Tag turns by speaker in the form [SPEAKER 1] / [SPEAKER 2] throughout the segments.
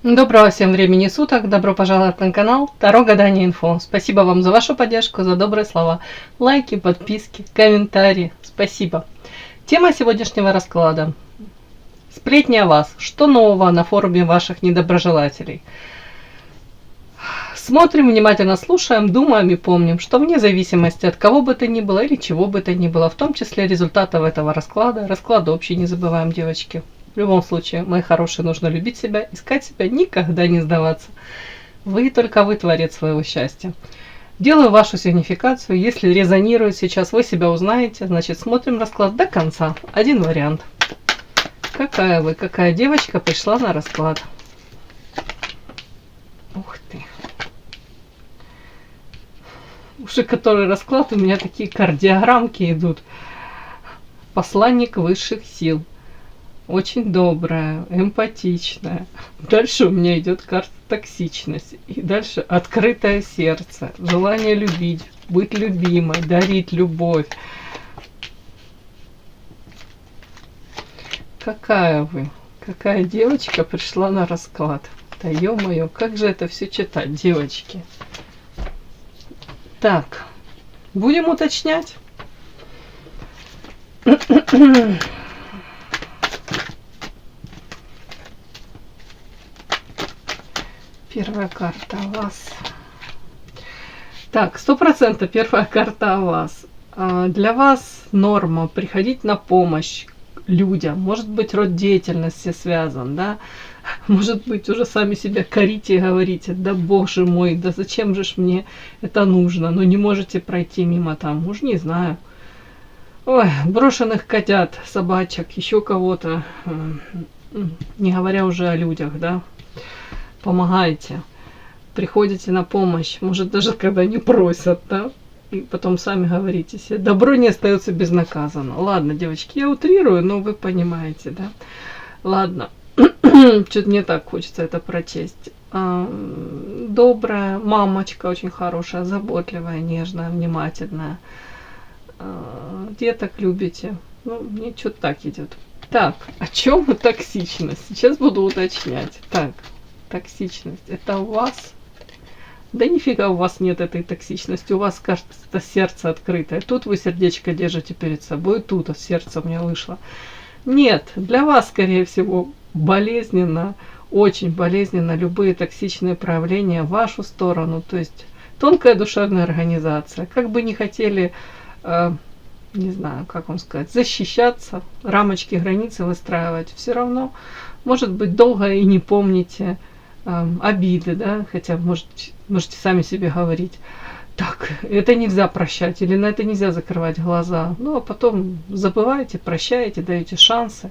[SPEAKER 1] Доброго всем времени суток, добро пожаловать на канал Таро Гадание Инфо. Спасибо вам за вашу поддержку, за добрые слова, лайки, подписки, комментарии. Спасибо. Тема сегодняшнего расклада. Сплетни о вас. Что нового на форуме ваших недоброжелателей? Смотрим, внимательно слушаем, думаем и помним, что вне зависимости от кого бы то ни было или чего бы то ни было, в том числе результатов этого расклада, расклад общий, не забываем, девочки. В любом случае, мои хорошие, нужно любить себя, искать себя, никогда не сдаваться. Только вы творец своего счастья. Делаю вашу сигнификацию. Если резонирует сейчас, вы себя узнаете. Значит, смотрим расклад до конца. Один вариант. Какая девочка пришла на расклад? Ух ты. Уже который расклад, у меня такие кардиограммки идут. Посланник высших сил. Очень добрая, эмпатичная. Дальше у меня идет карта токсичность. И дальше открытое сердце. Желание любить, быть любимой, дарить любовь. Какая вы? Какая девочка пришла на расклад? Да ё-моё, как же это все читать, девочки? Так, будем уточнять. Первая карта о вас. Так, 100% первая карта о вас. Для вас норма приходить на помощь людям. Может быть, род деятельности связан, да? Может быть, уже сами себя корите и говорите: да боже мой, да зачем же ж мне это нужно? Но не можете пройти мимо там, уж не знаю. Ой, брошенных котят, собачек, еще кого-то. Не говоря уже о людях, да? Помогаете, приходите на помощь, может даже когда не просят, да, и потом сами говорите себе, добро не остается безнаказанно. Ладно, девочки, я утрирую, но вы понимаете, да. Ладно, что-то мне так хочется это прочесть. Добрая мамочка, очень хорошая, заботливая, нежная, внимательная. Деток любите. Ну, мне что-то так идет. Так, о чем токсичность? Сейчас буду уточнять. Так. Токсичность. Это у вас? Да нифига у вас нет этой токсичности. У вас, кажется, сердце открытое. Тут вы сердечко держите перед собой, тут сердце у меня вышло. Нет, для вас, скорее всего, болезненно, очень болезненно любые токсичные проявления в вашу сторону. То есть тонкая душевная организация. Как бы не хотели, не знаю, как вам сказать, защищаться, рамочки, границы выстраивать, все равно, может быть, долго и не помните обиды, да, хотя можете сами себе говорить, так, это нельзя прощать, или на это нельзя закрывать глаза, ну, а потом забываете, прощаете, даете шансы.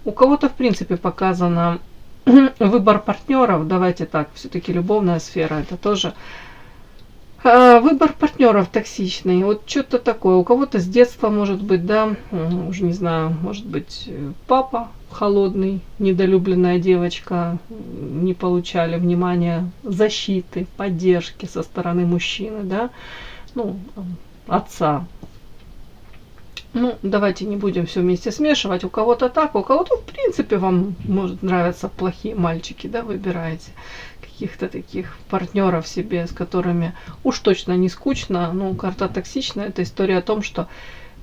[SPEAKER 1] У кого-то, в принципе, показано выбор партнеров, давайте так, все-таки любовная сфера, это тоже выбор партнеров токсичный, вот что-то такое. У кого-то с детства, может быть, да, уже не знаю, может быть, папа холодный, недолюбленная девочка, не получали внимания, защиты, поддержки со стороны мужчины, да, ну, отца. Ну, давайте не будем все вместе смешивать. У кого-то так, у кого-то, в принципе, вам может нравятся плохие мальчики, да, выбираете каких-то таких партнеров себе, с которыми уж точно не скучно. Ну, карта токсичная, это история о том, что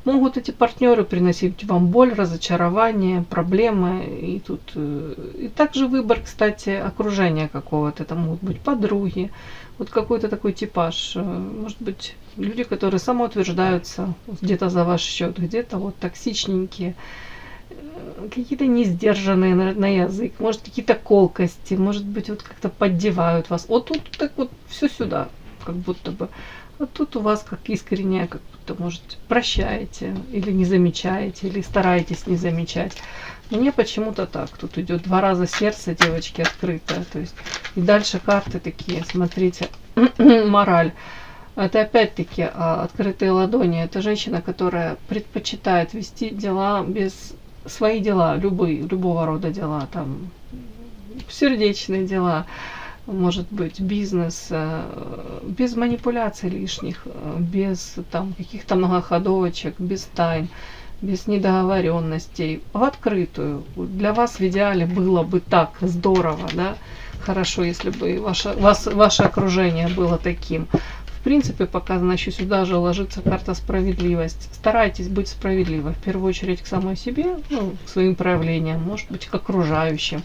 [SPEAKER 1] могут эти партнеры приносить вам боль, разочарование, проблемы. И тут и также выбор, кстати, окружения какого-то. Это могут быть подруги, вот какой-то такой типаж. Может быть, люди, которые самоутверждаются где-то за ваш счет, где-то вот токсичненькие, какие-то несдержанные на язык, может, какие-то колкости, может быть, вот как-то поддевают вас. Вот тут так вот все сюда, как будто бы. Вот тут у вас как искренне, как будто, может, прощаете, или не замечаете, или стараетесь не замечать. Мне почему-то так. Тут идет 2 раза сердце, девочки, открытое. То есть, и дальше карты такие, смотрите, мораль. Это опять-таки открытые ладони. Это женщина, которая предпочитает вести дела без... Свои дела, любого рода дела, там, сердечные дела, может быть, бизнес, без манипуляций лишних, без там каких-то многоходовочек, без тайн, без недоговоренностей, в открытую. Для вас в идеале было бы так здорово, да, Хорошо, если бы ваше окружение было таким. В принципе, показано еще сюда же ложится карта справедливость. Старайтесь быть справедливы. В первую очередь к самой себе, ну, к своим проявлениям, может быть, к окружающим.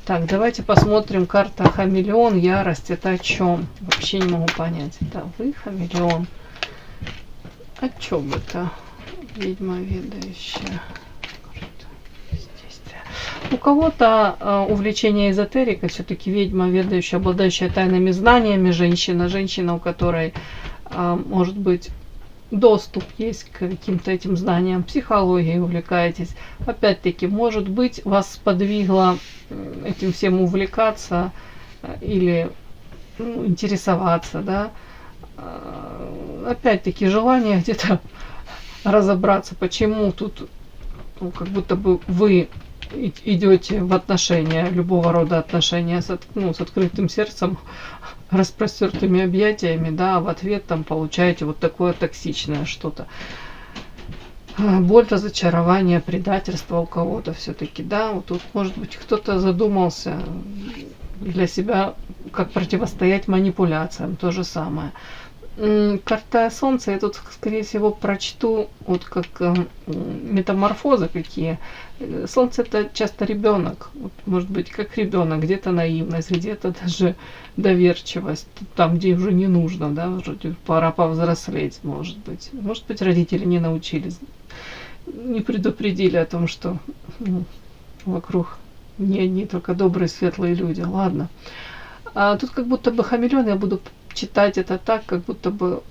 [SPEAKER 1] Так, давайте посмотрим. Карта хамелеон, ярость. Это о чем? Вообще не могу понять. Да, вы хамелеон. О чем это? Ведьма ведающая. У кого-то увлечение эзотерикой, все-таки ведьма, ведающая, обладающая тайными знаниями, женщина, у которой может быть доступ есть к каким-то этим знаниям, психологией увлекаетесь. Опять-таки, может быть, вас сподвигло этим всем увлекаться или интересоваться, да. Опять-таки, желание где-то разобраться, почему тут как будто бы вы идете в отношения, любого рода отношения с открытым сердцем, распростертыми объятиями, да, а в ответ там получаете вот такое токсичное что-то. Боль, разочарование, предательство у кого-то все-таки, да, вот тут, может быть, кто-то задумался для себя, как противостоять манипуляциям, то же самое. Карта Солнца, я тут, скорее всего, прочту вот как метаморфозы какие. Солнце это часто ребенок, вот, может быть, как ребенок, где-то наивность, где-то даже доверчивость, там, где уже не нужно, да, уже пора повзрослеть, может быть. Может быть, родители не научились, не предупредили о том, что вокруг не одни только добрые, светлые люди. Ладно. А тут как будто бы хамелеон, я буду читать это так, как будто бы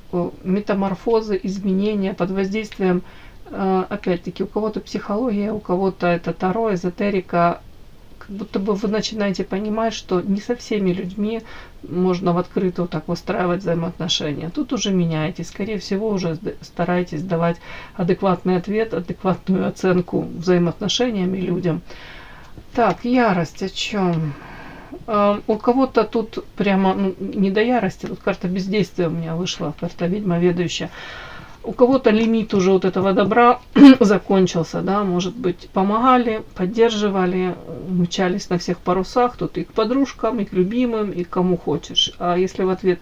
[SPEAKER 1] метаморфозы, изменения под воздействием, опять-таки, у кого-то психология, у кого-то это таро, эзотерика, как будто бы вы начинаете понимать, что не со всеми людьми можно в открытую так выстраивать взаимоотношения. Тут уже меняетесь, скорее всего, уже стараетесь давать адекватный ответ, адекватную оценку взаимоотношениям и людям. Так, ярость о чем? У кого-то тут прямо не до ярости, тут карта бездействия у меня вышла, карта ведьма ведающая. У кого-то лимит уже вот этого добра закончился, да, может быть, помогали, поддерживали, мчались на всех парусах, тут и к подружкам, и к любимым, и к кому хочешь. А если в ответ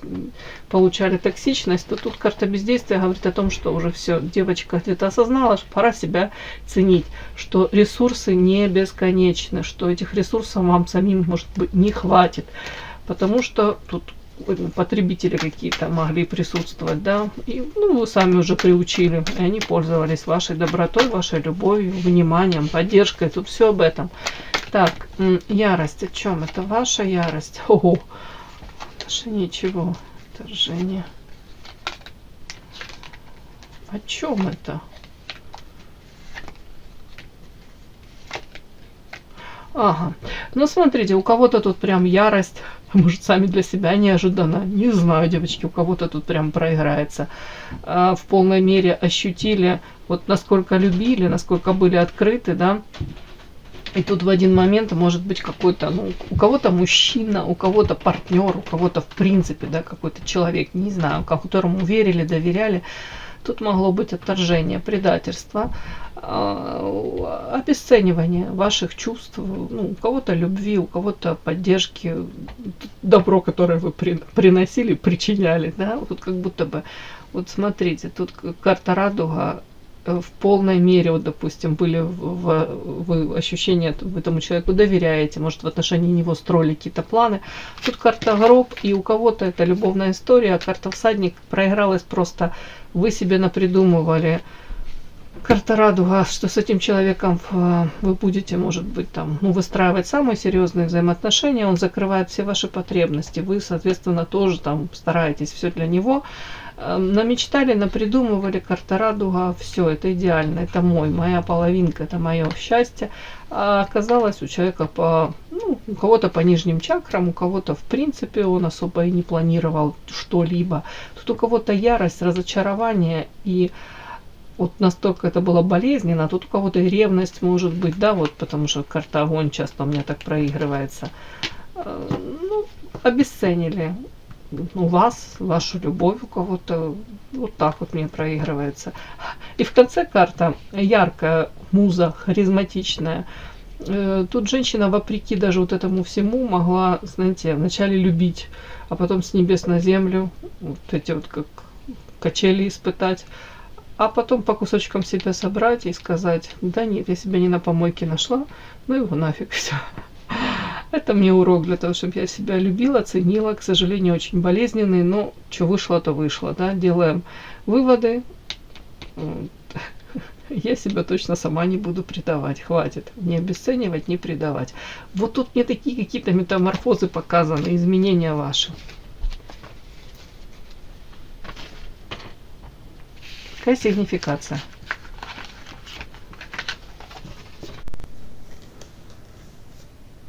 [SPEAKER 1] получали токсичность, то тут карта бездействия говорит о том, что уже все, девочка где-то осознала, что пора себя ценить, что ресурсы не бесконечны, что этих ресурсов вам самим, может быть, не хватит, потому что тут потребители какие-то могли присутствовать, да, и вы сами уже приучили, и они пользовались вашей добротой, вашей любовью, вниманием, поддержкой, тут все об этом. Так, ярость, о чем? Это ваша ярость? Ого, даже ничего, вторжение. О чем это? Ага, ну смотрите, у кого-то тут прям ярость, может, сами для себя неожиданно, не знаю, девочки, у кого-то тут прям проиграется. В полной мере ощутили, вот насколько любили, насколько были открыты, да. И тут в один момент может быть какой-то, у кого-то мужчина, у кого-то партнер, у кого-то в принципе, да, какой-то человек, не знаю, которому верили, доверяли. Тут могло быть отторжение, предательство, обесценивание ваших чувств, у кого-то любви, у кого-то поддержки, добро, которое вы приносили, причиняли, да, тут как будто бы, вот смотрите, тут карта радуга, в полной мере, вот, допустим, были вы ощущения, вы этому человеку доверяете, может, в отношении него строили какие-то планы. Тут карта гроб, и у кого-то это любовная история, а карта всадник проигралась просто, вы себе напридумывали. Карта радуга, что с этим человеком вы будете, может быть, там, выстраивать самые серьезные взаимоотношения, он закрывает все ваши потребности, вы, соответственно, тоже там стараетесь все для него. Намечтали, напридумывали, карта радуга, все, это идеально, это моя половинка, это мое счастье. А оказалось у человека у кого-то по нижним чакрам, у кого-то в принципе он особо и не планировал что-либо. Тут у кого-то ярость, разочарование, и вот настолько это было болезненно, тут у кого-то и ревность может быть, да, вот потому что карта огонь часто у меня так проигрывается. Обесценили вас, вашу любовь у кого-то, вот так вот мне проигрывается. И в конце карта яркая, муза, харизматичная, Тут женщина, вопреки даже вот этому всему, могла, знаете, вначале любить, а потом с небес на землю, вот эти вот как качели испытать, а потом по кусочкам себя собрать и сказать: да нет, я себя не на помойке нашла, ну его нафиг, все. Это мне урок для того, чтобы я себя любила, ценила, к сожалению, очень болезненный, но что вышло, то вышло, да, делаем выводы. Я себя точно сама не буду предавать, хватит, не обесценивать, не предавать. Вот тут мне такие какие-то метаморфозы показаны, изменения ваши. Какая сигнификация?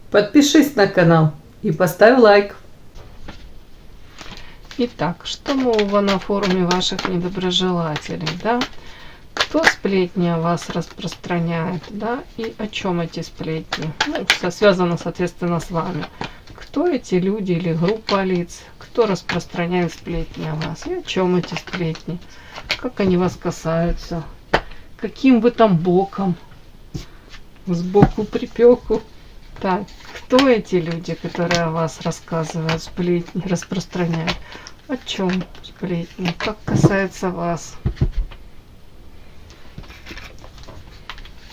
[SPEAKER 1] Подпишись на канал и поставь лайк. Итак, что нового на форуме ваших недоброжелателей, да? Кто сплетни о вас распространяет, да? И о чем эти сплетни? Ну, все связано, соответственно, с вами. Кто эти люди или группа лиц? Кто распространяет сплетни о вас? И о чем эти сплетни? Как они вас касаются? Каким вы там боком? Сбоку припеку. Так, кто эти люди, которые о вас рассказывают, сплетни, распространяют? О чем сплетни? Как касается вас?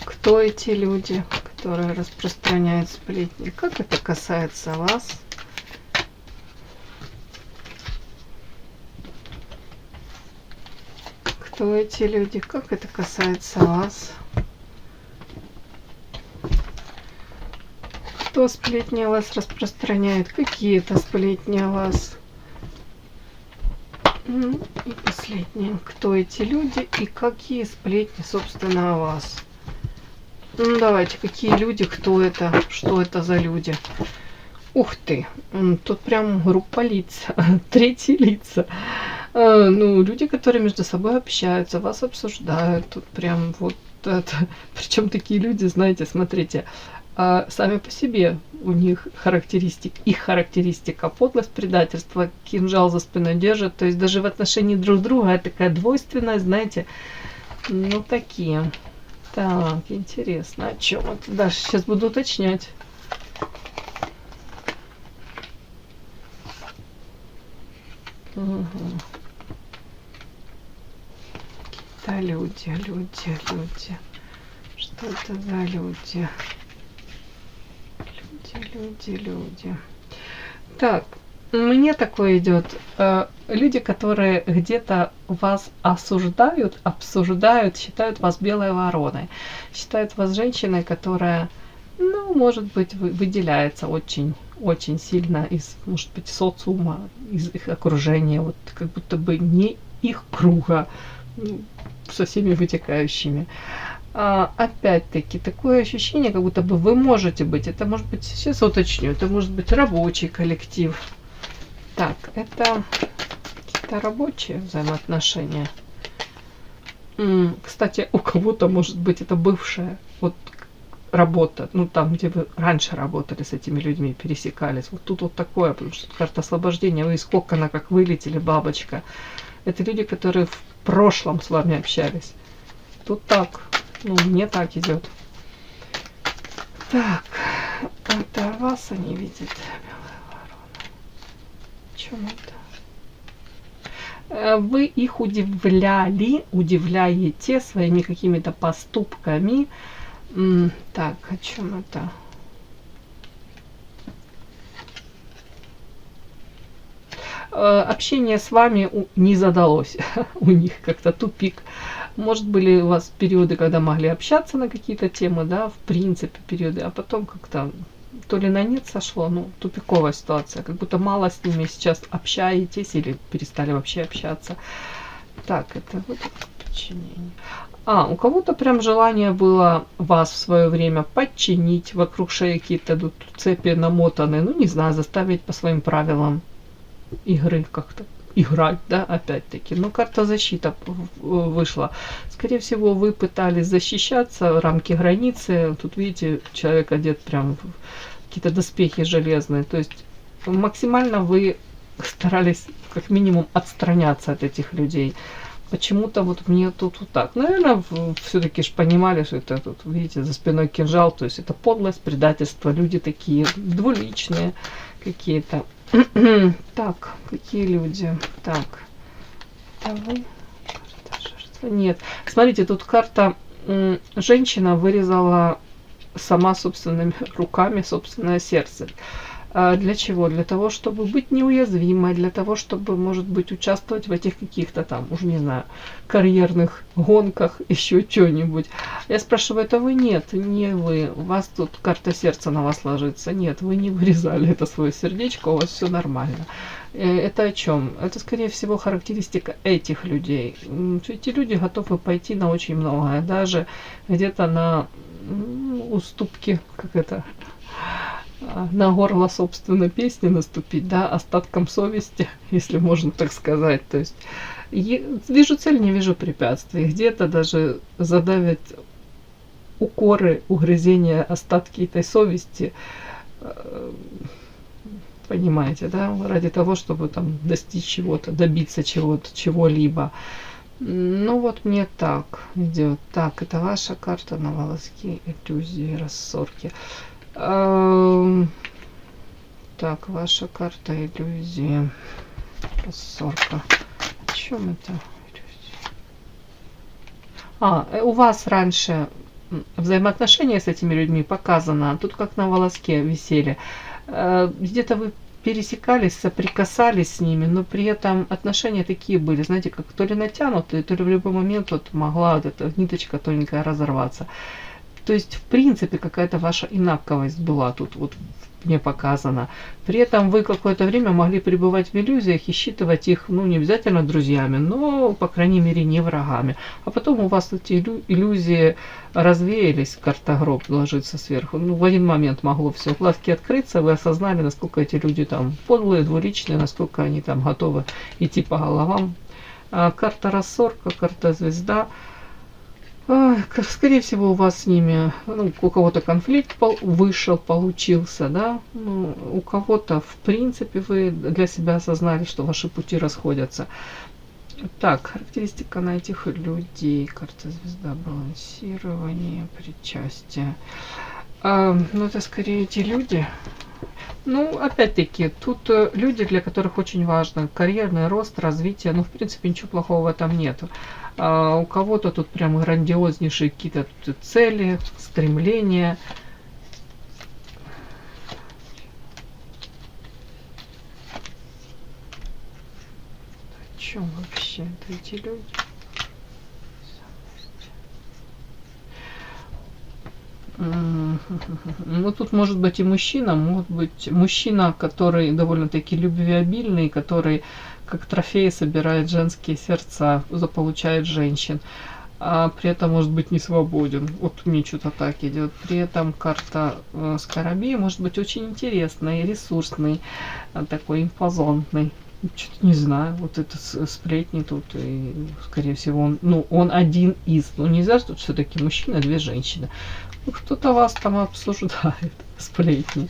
[SPEAKER 1] Кто эти люди, которые распространяют сплетни? Как это касается вас? Кто эти люди? Как это касается вас? Кто сплетни о вас распространяет? Какие это сплетни о вас? И последнее. Кто эти люди и какие сплетни, собственно, о вас? Ну, давайте, какие люди, кто это, что это за люди? Ух ты, тут прям группа лиц, третьи лица. Ну, люди, которые между собой общаются, вас обсуждают. Тут прям вот это. Причем такие люди, знаете, смотрите, сами по себе у них их характеристика подлость, предательство, кинжал за спиной держит. То есть даже в отношении друг друга такая двойственность, знаете, ну такие. Так, интересно, о чем это? Дальше сейчас буду уточнять. Угу. Какие-то люди. Что это за люди? Люди. Так, мне такое идет. Люди, которые где-то вас осуждают, обсуждают, считают вас белой вороной, считают вас женщиной, которая, ну, может быть, выделяется очень, очень сильно из, может быть, социума, из их окружения, вот как будто бы не их круга, со всеми вытекающими. Опять-таки, такое ощущение, как будто бы вы можете быть, это может быть, сейчас уточню, это может быть рабочий коллектив. Так, это какие-то рабочие взаимоотношения. Кстати, у кого-то, может быть, это бывшая вот работа, ну там, где вы раньше работали с этими людьми, пересекались. Вот тут вот такое, потому что карта освобождения, вы из кокона как вылетели, бабочка. Это люди, которые в прошлом с вами общались. Тут так, ну мне так идет. Так, это вас они видят, белая ворона. Чем это? Вы их удивляете своими какими-то поступками. Так, о чем это? Общение с вами не задалось. У них как-то тупик. Может, были у вас периоды, когда могли общаться на какие-то темы, да, в принципе, периоды, а потом как-то то ли на нет сошло, ну, тупиковая ситуация, как будто мало с ними сейчас общаетесь или перестали вообще общаться. Так, это вот подчинение. У кого-то прям желание было вас в свое время подчинить, вокруг шеи какие-то тут цепи намотаны, ну, не знаю, заставить по своим правилам игры как-то играть, да, опять-таки. Но карта защита вышла. Скорее всего, вы пытались защищаться, рамки границы. Тут, видите, человек одет прям в какие-то доспехи железные. То есть максимально вы старались как минимум отстраняться от этих людей. почему-то вот мне тут вот так. Наверное, все-таки ж понимали, что это тут, видите, за спиной кинжал, то есть это подлость, предательство, люди такие двуличные какие-то. Так, какие люди? Так, это вы? Карта жертвы. Нет, смотрите, тут карта женщина вырезала сама собственными руками собственное сердце. Для чего? Для того, чтобы быть неуязвимой, для того, чтобы, может быть, участвовать в этих каких-то там, уж не знаю, карьерных гонках, еще что-нибудь. Я спрашиваю, это вы? Нет, не вы. У вас тут карта сердца на вас ложится. Нет, вы не вырезали это свое сердечко, у вас все нормально. Это о чем? Это, скорее всего, характеристика этих людей. Эти люди готовы пойти на очень многое, даже где-то на уступки, как это, на горло, собственно, песни наступить, да, остатком совести, если можно так сказать. То есть вижу цель, не вижу препятствий. Где-то даже задавят укоры, угрызения, остатки этой совести, понимаете, да, ради того, чтобы там достичь чего-то, добиться чего-то, чего-либо. Ну вот мне так идет. Так, это ваша карта на волоске, иллюзии, рассорки. Так, ваша карта иллюзии. Рассорка. О чем это? У вас раньше взаимоотношения с этими людьми показано. Тут как на волоске висели. Где-то вы пересекались, соприкасались с ними, но при этом отношения такие были, знаете, как то ли натянутые, то ли в любой момент вот могла вот эта ниточка тоненькая разорваться. То есть, в принципе, какая-то ваша инаковость была тут вот мне показана. При этом вы какое-то время могли пребывать в иллюзиях и считывать их, ну, не обязательно друзьями, но, по крайней мере, не врагами. А потом у вас эти иллюзии развеялись, карта гроб ложится сверху. Ну, в один момент могло все, глазки открыться, вы осознали, насколько эти люди там подлые, двуличные, насколько они там готовы идти по головам. Карта рассорка, карта звезда. Скорее всего, у вас с ними, ну, у кого-то конфликт вышел, получился, да, ну, у кого-то, в принципе, вы для себя осознали, что ваши пути расходятся. Так, характеристика на этих людей. Карта звезда, балансирование, причастие. Ну, это скорее эти люди. Ну, опять-таки, тут люди, для которых очень важно карьерный рост, развитие. Ну, в принципе, ничего плохого в этом нету. У кого-то тут прям грандиознейшие какие-то цели, стремления. О чем вообще это эти люди? Ну, тут может быть и мужчина, может быть мужчина, который довольно-таки любвеобильный, который как трофей собирает женские сердца, заполучает женщин, а при этом может быть не свободен. Вот мне что-то так идет. При этом карта скоробей может быть очень интересный, ресурсный, такой импозантный. Что-то не знаю, вот это сплетни тут, и, скорее всего, он один из. Ну, нельзя, что тут все-таки мужчина, две женщины. Ну, кто-то вас там обсуждает, сплетни.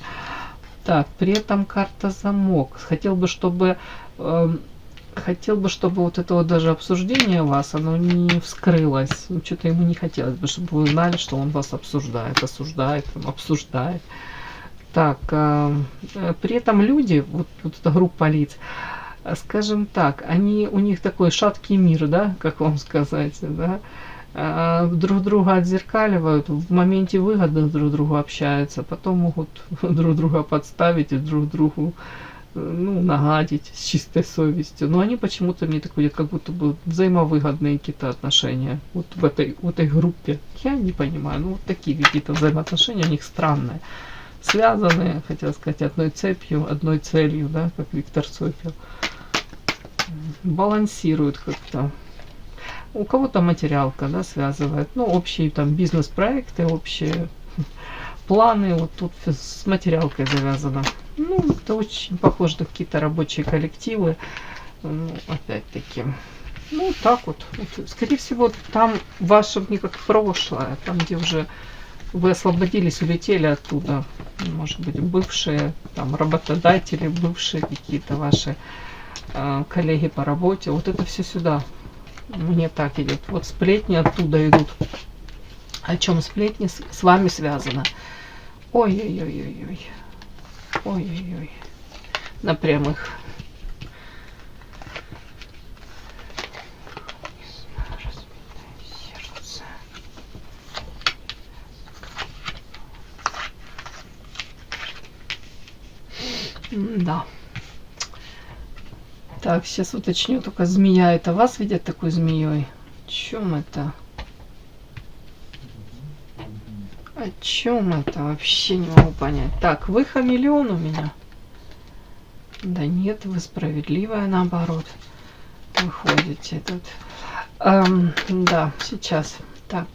[SPEAKER 1] Так, при этом карта замок. Хотел бы, чтобы вот это вот даже обсуждение вас, оно не вскрылось. Ну, что-то ему не хотелось бы, чтобы вы знали, что он вас обсуждает, осуждает, обсуждает. Так, при этом люди, вот эта группа лиц, скажем так, у них такой шаткий мир, да, как вам сказать, да, друг друга отзеркаливают, в моменте выгоды друг другу общаются, потом могут друг друга подставить и друг другу, ну, нагадить с чистой совестью. Но они почему-то мне так видят, как будто бы взаимовыгодные какие-то отношения вот в этой группе. Я не понимаю, ну, вот такие какие-то взаимоотношения у них странные. Связанные, хотел сказать, одной цепью, одной целью, да, как Виктор Цой. Балансируют как-то. У кого-то материалка, да, связывает. Ну, общие там бизнес-проекты, общие планы. Вот тут с материалкой завязано. Ну, это очень похоже на какие-то рабочие коллективы. Ну, опять-таки. Ну, так вот. Скорее всего, там ваше не как прошлое, там, где уже вы освободились, улетели оттуда. Может быть, бывшие там работодатели, бывшие какие-то ваши коллеги по работе. Вот это все сюда. Мне так идет. Вот сплетни оттуда идут. О чем сплетни с вами связано? Ой-ой-ой-ой-ой. Ой-ой-ой. На прямых. Да. Так, сейчас уточню, только змея, это вас видят такой змеей? О чем это? О чем это? Вообще не могу понять. Так, вы хамелеон у меня? Да нет, вы справедливая, наоборот. Выходите тут. Да, сейчас. Так.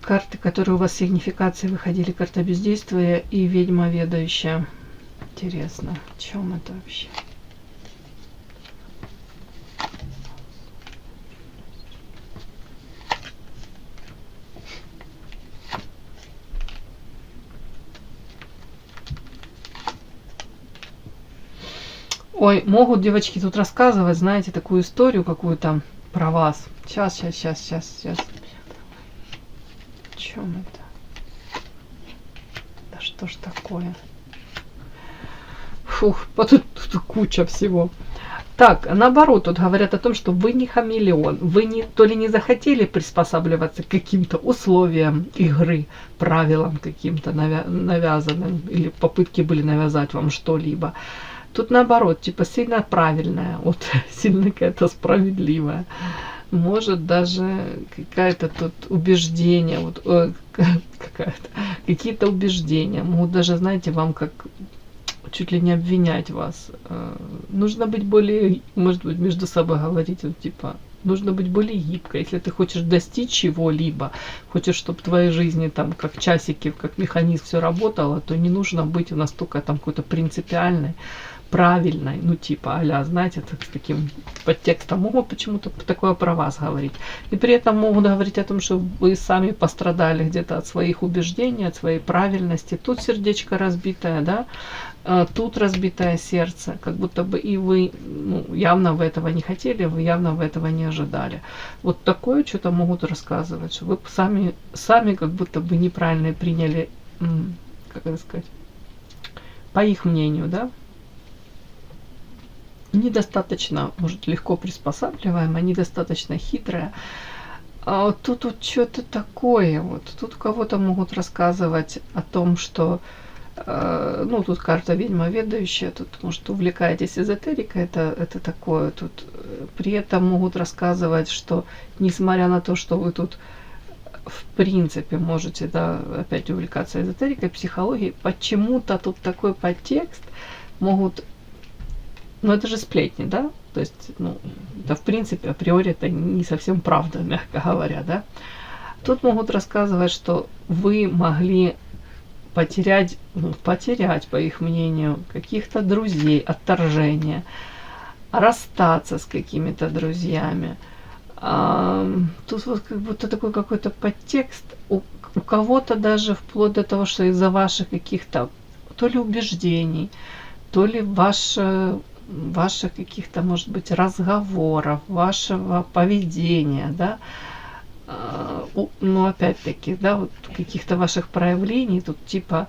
[SPEAKER 1] Карты, которые у вас в сигнификации выходили, карта бездействия и ведьма ведающая. Интересно, о чем это вообще? Ой, могут девочки тут рассказывать, знаете, такую историю какую-то про вас. Сейчас. О чем это? Да что ж такое? Фух, тут куча всего. Так, наоборот, тут говорят о том, что вы не хамелеон. Вы не, то ли не захотели приспосабливаться к каким-то условиям игры, правилам каким-то навязанным, или попытки были навязать вам что-либо. Тут наоборот, типа сильно правильная, вот сильно какая-то справедливая. Может даже какая-то тут убеждение, вот какие-то убеждения. Могут даже, знаете, вам как чуть ли не обвинять вас. Нужно быть более, может быть, между собой говорить, вот, типа, нужно быть более гибкой. Если ты хочешь достичь чего-либо, хочешь, чтобы в твоей жизни там как часики, как механизм все работало, то не нужно быть настолько там какой-то принципиальной, правильной, ну типа а-ля, знаете, с таким подтекстом могут почему-то такое про вас говорить. И при этом могут говорить о том, что вы сами пострадали где-то от своих убеждений, от своей правильности. Тут сердечко разбитое, да, тут разбитое сердце, как будто бы и вы явно вы этого не хотели, вы явно вы этого не ожидали. Вот такое что-то могут рассказывать, что вы сами как будто бы неправильно приняли, как это сказать, по их мнению, да, недостаточно, может, легко приспосабливаемая, недостаточно хитрая. А вот тут вот что-то такое, вот тут кого-то могут рассказывать о том, что ну, тут карта ведьма ведающая, тут, может, увлекаетесь эзотерикой, это такое, тут при этом могут рассказывать, что несмотря на то, что вы тут в принципе можете, да, опять увлекаться эзотерикой, психологией, почему-то тут такой подтекст могут, ну, это же сплетни, да, то есть, ну, это в принципе априори это не совсем правда, мягко говоря, да. Тут могут рассказывать, что вы могли потерять, по их мнению, каких-то друзей, отторжение, расстаться с какими-то друзьями. Тут вот как будто такой какой-то подтекст, у кого-то даже вплоть до того, что из-за ваших каких-то то ли убеждений, то ли ваших каких-то, может быть, разговоров, вашего поведения, да, ну, опять-таки, да, вот каких-то ваших проявлений, тут типа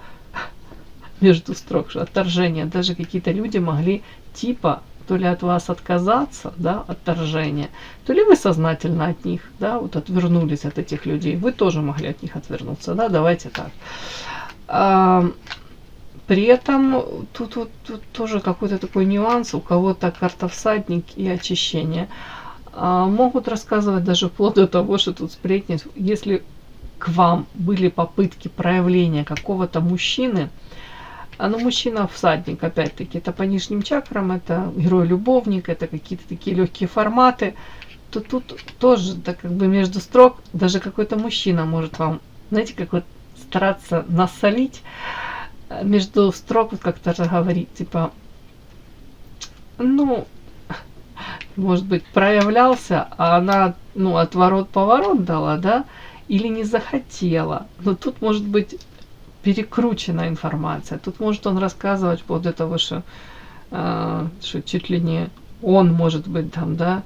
[SPEAKER 1] между строк, что отторжение, даже какие-то люди могли типа то ли от вас отказаться, да, отторжение, то ли вы сознательно от них, да, вот отвернулись от этих людей, вы тоже могли от них отвернуться, да, давайте так. При этом тут тоже какой-то такой нюанс, у кого-то карта всадник и очищение. Могут рассказывать даже вплоть до того, что тут сплетни, если к вам были попытки проявления какого-то мужчины, ну, мужчина всадник, опять-таки, это по нижним чакрам, это герой-любовник, это какие-то такие легкие форматы, то тут тоже, да, как бы между строк, даже какой-то мужчина может вам, знаете, как вот стараться насолить, между строк вот как-то говорить, типа, ну, может быть, проявлялся, а она, ну, отворот-поворот дала, да, или не захотела. Но тут может быть перекрученная информация. Тут может он рассказывать вот этого, что чуть ли не он, может быть, там, да,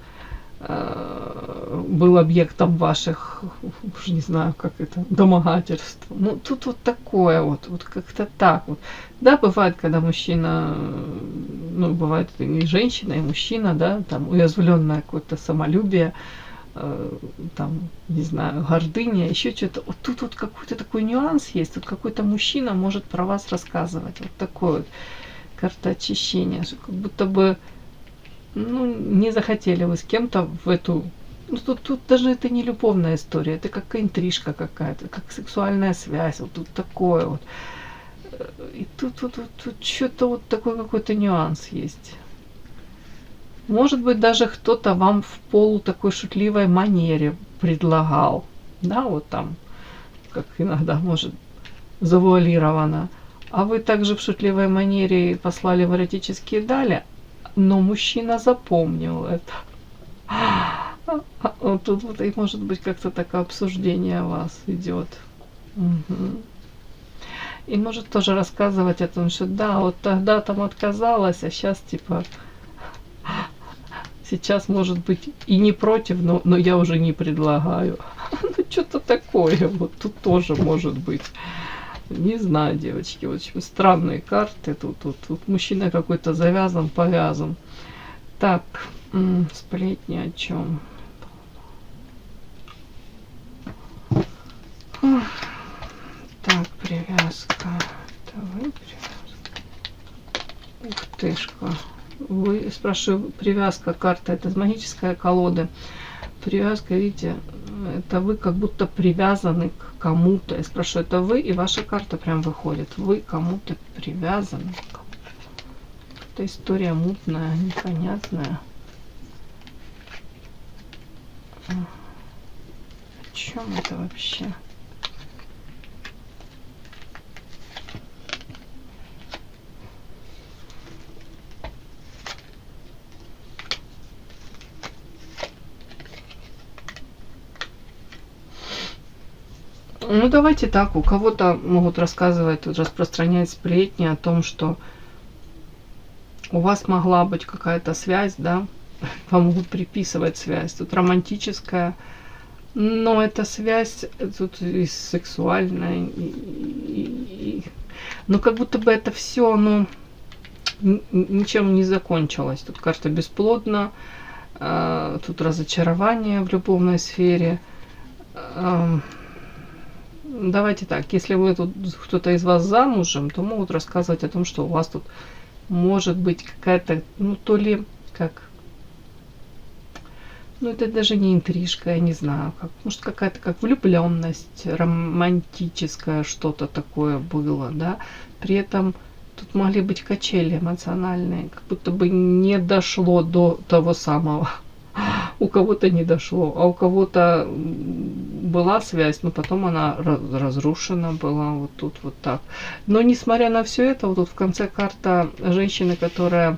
[SPEAKER 1] был объектом ваших, уж не знаю, как это, домогательств. Ну, тут вот такое вот как-то так вот. Да, бывает, когда мужчина, ну, бывает и женщина, и мужчина, да, там, уязвленное какое-то самолюбие, там, не знаю, гордыня, еще что-то. Вот тут вот какой-то такой нюанс есть, тут какой-то мужчина может про вас рассказывать. Вот такое вот карта очищения, что как будто бы, ну, не захотели вы с кем-то в эту... Ну, тут даже это не любовная история, это как интрижка какая-то, как сексуальная связь, вот тут такое вот. И тут что-то вот такой какой-то нюанс есть. Может быть, даже кто-то вам в полу такой шутливой манере предлагал, да, вот там, как иногда может завуалировано. А вы также в шутливой манере послали в эротические дали, но мужчина запомнил это. Вот тут вот и может быть как-то такое обсуждение вас идет. Угу. И может тоже рассказывать о том, что да, вот тогда там отказалась, а сейчас типа сейчас может быть и не против, но я уже не предлагаю. Ну что-то такое, вот тут тоже может быть. Не знаю, девочки, очень странные карты. Тут мужчина какой-то завязан, повязан. Так, сплетни о чем? Так, привязка. Это вы привязка? Ух тышка. Вы, спрашиваю, привязка, карта, это из магической колоды. Привязка, видите, это вы как будто привязаны к кому-то. Я спрашиваю, это вы, и ваша карта прям выходит. Вы кому-то привязаны. Это история мутная, непонятная. О чем это вообще? Ну, давайте так, у кого-то могут рассказывать, тут распространять сплетни о том, что у вас могла быть какая-то связь, да, вам могут приписывать связь, тут романтическая, но эта связь тут и сексуальная, ну, как будто бы это все, ну, ничем не закончилось. Тут карта бесплодна, тут разочарование в любовной сфере. Давайте так, если вы тут, кто-то из вас замужем, то могут рассказывать о том, что у вас тут может быть какая-то, ну, то ли как, ну, это даже не интрижка, я не знаю, как, может, какая-то как влюбленность, романтическое что-то такое было, да, при этом тут могли быть качели эмоциональные, как будто бы не дошло до того самого. У кого-то не дошло, а у кого-то была связь, но потом она разрушена была, вот тут вот так. Но несмотря на все это, вот тут в конце карта женщины, которая,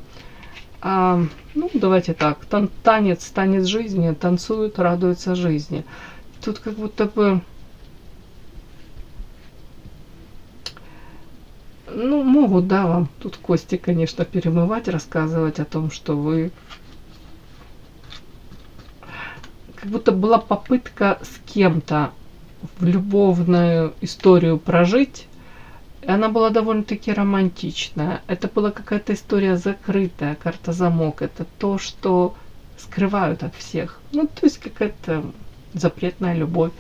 [SPEAKER 1] ну, давайте так, танец жизни, танцует, радуется жизни. Тут как будто бы, ну, могут, да, вам тут кости, конечно, перемывать, рассказывать о том, что вы... Как будто была попытка с кем-то в любовную историю прожить. И она была довольно-таки романтичная. Это была какая-то история закрытая, карта замок. Это то, что скрывают от всех. Ну, то есть какая-то запретная любовь.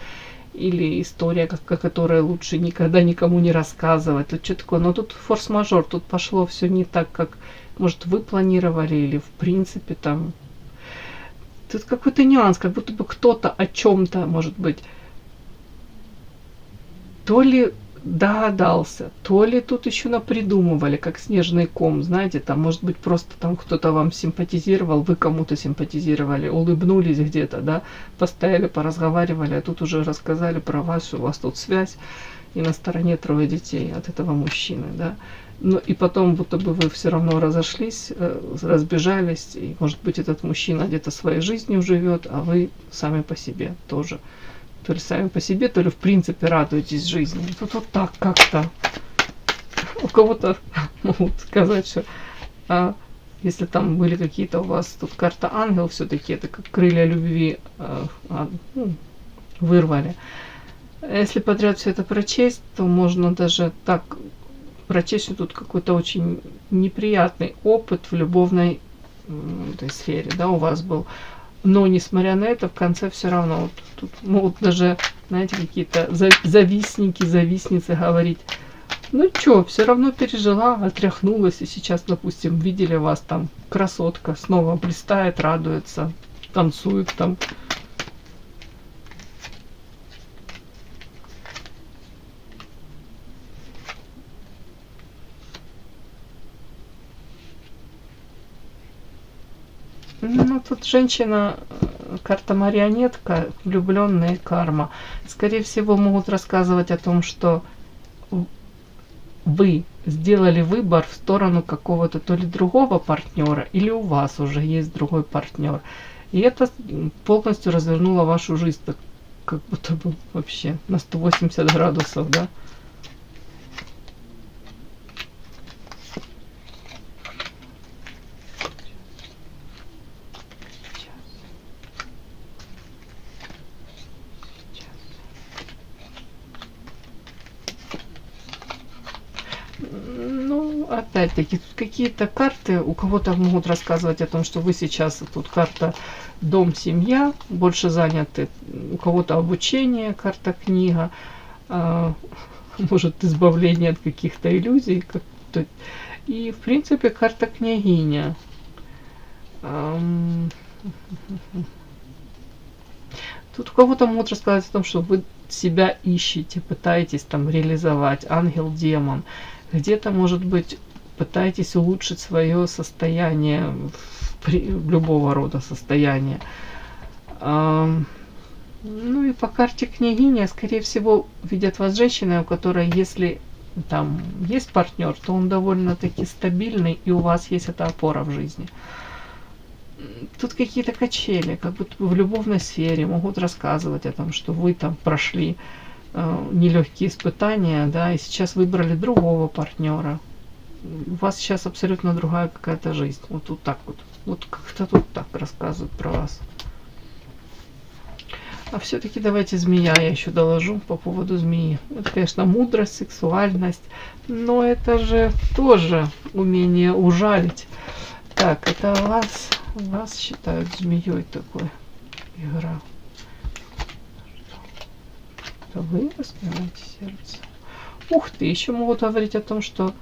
[SPEAKER 1] Или история, о которой лучше никогда никому не рассказывать. Тут что такое? Но тут форс-мажор. Тут пошло все не так, как, может, вы планировали. Или в принципе там... Тут какой-то нюанс, как будто бы кто-то о чем-то, может быть, то ли догадался, то ли тут еще напридумывали, как снежный ком, знаете, там, может быть, просто там кто-то вам симпатизировал, вы кому-то симпатизировали, улыбнулись где-то, да, постояли, поразговаривали, а тут уже рассказали про вас, что у вас тут связь, и на стороне 3 детей от этого мужчины, да. Но и потом будто бы вы все равно разошлись, разбежались, и, может быть, этот мужчина где-то своей жизнью живет, а вы сами по себе тоже. То ли сами по себе, то ли в принципе радуетесь жизни. Тут вот так как-то. У кого-то могут сказать, что если там были какие-то у вас, тут карта ангел, все-таки это как крылья любви вырвали. Если подряд все это прочесть, то можно даже так прочесть, что тут какой-то очень неприятный опыт в любовной этой сфере, да, у вас был. Но, несмотря на это, в конце все равно вот, тут могут даже, знаете, какие-то завистники, завистницы говорить, ну чё, все равно пережила, отряхнулась, и сейчас, допустим, видели вас там, красотка, снова блистает, радуется, танцует там. Ну, тут женщина, карта марионетка, влюбленная карма. Скорее всего, могут рассказывать о том, что вы сделали выбор в сторону какого-то то ли другого партнера, или у вас уже есть другой партнер. И это полностью развернуло вашу жизнь, так, как будто бы вообще на 180 градусов, да? Ну, опять-таки, тут какие-то карты у кого-то могут рассказывать о том, что вы сейчас, тут карта дом, семья, больше заняты, у кого-то обучение, карта книга, может избавление от каких-то иллюзий. И, в принципе, карта княгиня. Тут у кого-то могут рассказать о том, что вы себя ищете, пытаетесь там реализовать, ангел-демон. Где-то, может быть, пытаетесь улучшить свое состояние, любого рода состояние. Ну и по карте княгиня, скорее всего, видят вас женщиной, у которой, если там есть партнер, то он довольно-таки стабильный, и у вас есть эта опора в жизни. Тут какие-то качели, как будто бы в любовной сфере могут рассказывать о том, что вы там прошли нелегкие испытания, да, и сейчас выбрали другого партнера. У вас сейчас абсолютно другая какая-то жизнь. Вот тут так вот. Вот как-то тут так рассказывают про вас. А все-таки давайте змея я еще доложу по поводу змеи. Это, конечно, мудрость, сексуальность, но это же тоже умение ужалить. Так, это вас считают змеей такой игра. Это вы распеваете сердце. Ух ты, еще могут говорить о том, что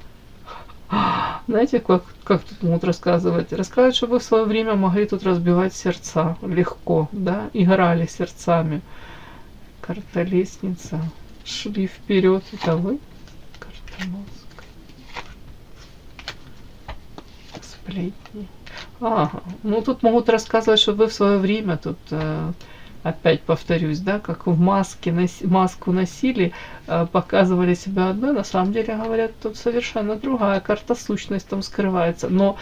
[SPEAKER 1] знаете, как тут могут рассказывать? Рассказывать, что вы в свое время могли тут разбивать сердца легко, да, играли сердцами. Карта лестница. Шли вперед. Это вы? Карта мозг. Сплетни. Ага. Ну тут могут рассказывать, что вы в свое время тут опять повторюсь, да, как в маску носили, показывали себя одной, на самом деле, говорят, тут совершенно другая карта, сущность там скрывается. Но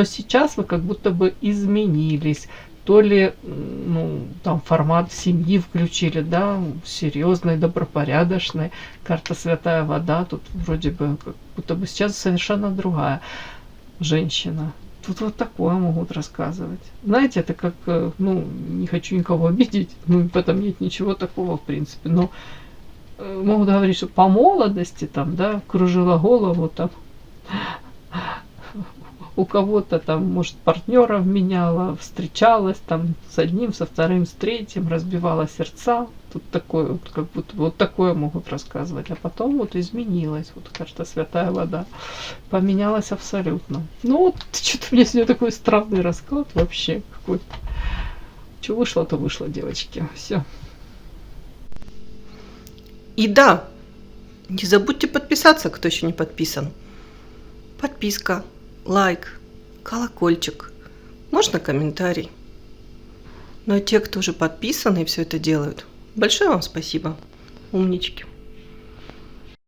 [SPEAKER 1] сейчас вы как будто бы изменились. То ли, ну, там формат семьи включили, да, серьезной, добропорядочной. Карта святая вода, тут вроде бы как будто бы сейчас совершенно другая женщина. Тут вот такое могут рассказывать. Знаете, это как, ну, не хочу никого обидеть, ну, и в этом нет ничего такого, в принципе, но могут говорить, что по молодости, там, да, кружила голову, там, у кого-то там, может, партнеров меняла, встречалась там с одним, со вторым, с третьим, разбивала сердца. Тут такое вот, как будто вот такое могут рассказывать. А потом вот изменилась, вот карта святая вода, поменялась абсолютно. Ну вот, что-то у меня сегодня такой странный расклад вообще какой-то. Что вышло, то вышло, девочки. Все.
[SPEAKER 2] И да, не забудьте подписаться, кто еще не подписан. Подписка, лайк, колокольчик, можно комментарий. Но те, кто уже подписаны и все это делают, большое вам спасибо, умнички.